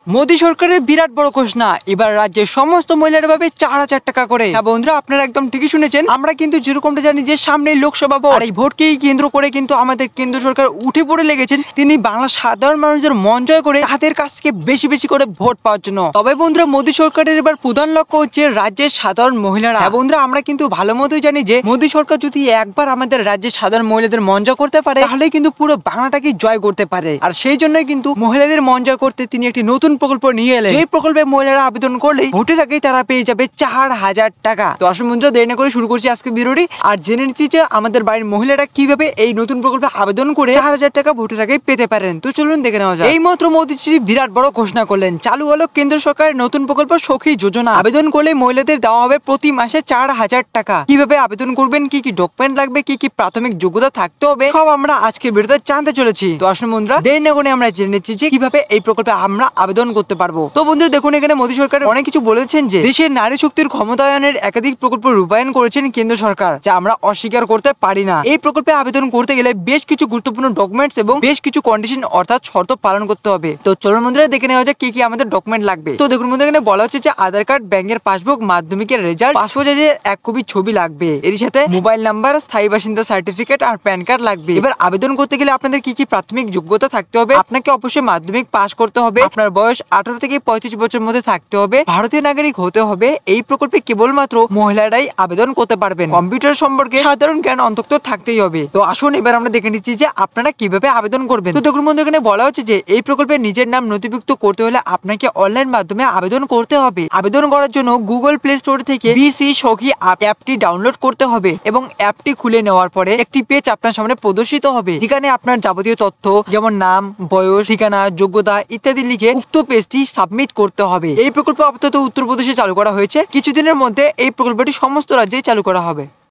মোদী সরকারের বিরাট বড় ঘোষণা, এবার রাজ্যের সমস্ত মহিলারা পাবে 4,000 টাকা করে। হ্যাঁ বন্ধুরা, আপনারা একদম ঠিকই শুনেছেন। আমরা কিন্তু যেরকমটা জানি যে সামনে লোকসভা ভোট, আর এই ভোটকেই কেন্দ্র করে কিন্তু আমাদের কেন্দ্র সরকার উঠে পড়ে লেগেছেন। তিনি বাংলা সাধারণ মানুষদের মন জয় করে তাদের কাছ থেকে বেশি বেশি করে ভোট পাওয়ার জন্য। তবে বন্ধুরা, মোদী সরকারের এবার প্রধান লক্ষ্য হচ্ছে রাজ্যের সাধারণ মহিলারা। হ্যাঁ বন্ধুরা, আমরা কিন্তু ভালো মতোই জানি যে মোদী সরকার যদি একবার আমাদের রাজ্যের সাধারণ মহিলাদের মন জয় করতে পারে, তাহলে কিন্তু পুরো বাংলাটাকে জয় করতে পারে। আর সেই জন্যই কিন্তু মহিলাদের মন জয় করতে তিনি একটি নতুন প্রকল্প নিয়ে এলেন। এই প্রকল্পে মহিলারা আবেদন করলেই ভোটের আগেই তারা পেয়ে যাবে 4,000 টাকা। তো আসুন বন্ধুরা, দেরি না করে শুরু করছি আজকে ভিডিওটি। আর জেনে নিচ্ছি যে আমাদের বাড়ির মহিলারা কিভাবে এই নতুন প্রকল্পে আবেদন করে 4,000 টাকা ভোটের আগে পেতে পারেন। তো চলুন দেখে নেওয়া যাক। এই মাত্র মোদীজি বিরাট বড় ঘোষণা করলেন, চালু হলো কেন্দ্র সরকারের নতুন প্রকল্প সখী যোজনা। আবেদন করলে মহিলাদের দেওয়া হবে প্রতি মাসে 4,000 টাকা। কিভাবে আবেদন করবেন, কি কি ডকুমেন্ট লাগবে, কি কি প্রাথমিক যোগ্যতা থাকতে হবে, সব আমরা আজকে ভিডিওতে জানতে চলেছি। তো আসুন বন্ধুরা, দেরি না করে আমরা জেনে নিচ্ছি যে কিভাবে এই প্রকল্পে আমরা আবেদন করতে পারবো। তো বন্ধুরা দেখুন, এখানে মোদী সরকার অনেক কিছু বলেছেন যে দেশের নারী শক্তির ক্ষমতায়নের একাধিক প্রকল্প রূপায়ণ করেছেন কেন্দ্র সরকার, যা আমরা অস্বীকার করতে পারি না। এই প্রকল্পে আবেদন করতে গেলে বেশ কিছু গুরুত্বপূর্ণ ডকুমেন্টস এবং বেশ কিছু কন্ডিশন অর্থাৎ শর্ত পালন করতে হবে। তো চলুন বন্ধুরা দেখে নেওয়া যাক কি কি আমাদের ডকুমেন্ট লাগবে। তো দেখুন বন্ধুরা, এখানে বলা হচ্ছে যে আধার কার্ড, ব্যাংকের পাসবুক, মাধ্যমিকের রেজাল্ট, পাসপোর্ট সাইজের 1 কপি ছবি লাগবে। এর সাথে মোবাইল নাম্বার, স্থায়ী বাসিন্দা সার্টিফিকেট আর প্যান কার্ড লাগবে। এবার আবেদন করতে গেলে আপনাদের কি কি প্রাথমিক যোগ্যতা থাকতে হবে? আপনাকে অবশ্যই মাধ্যমিক পাস করতে হবে। আপনার বয়স 18 থেকে 35 বছর মধ্যে থাকতে হবে। ভারতীয় নাগরিক হতে হবে। এই প্রকল্পে কেবলমাত্র মহিলারাই আবেদন করতে পারবেন। কম্পিউটার সম্পর্কে সাধারণ জ্ঞান অন্তত থাকতেই হবে। তো আসুন এবার আমরা দেখে নিচ্ছি যে আপনারা কিভাবে আবেদন করবেন। তো দেখুন বন্ধু, এখানে বলা হচ্ছে যে এই প্রকল্পে নিজের নাম নথিভুক্ত করতে হলে আপনাকে অনলাইন মাধ্যমে আবেদন করতে হবে। আবেদন করার জন্য গুগল প্লে স্টোর থেকে বিসি সখী অ্যাপটি ডাউনলোড করতে হবে এবং অ্যাপটি খুলে নেওয়ার পরে একটি পেজ আপনার সামনে প্রদর্শিত হবে, যেখানে আপনার যাবতীয় তথ্য যেমন নাম, বয়স, ঠিকানা, যোগ্যতা ইত্যাদি লিখে উক্ত পেজটি সাবমিট করতে হবে। এই প্রকল্প আপাতত উত্তরপ্রদেশে চালু করা হয়েছে। কিছুদিনের মধ্যে এই প্রকল্পটি সমস্ত রাজ্যেই চালু করা হবে।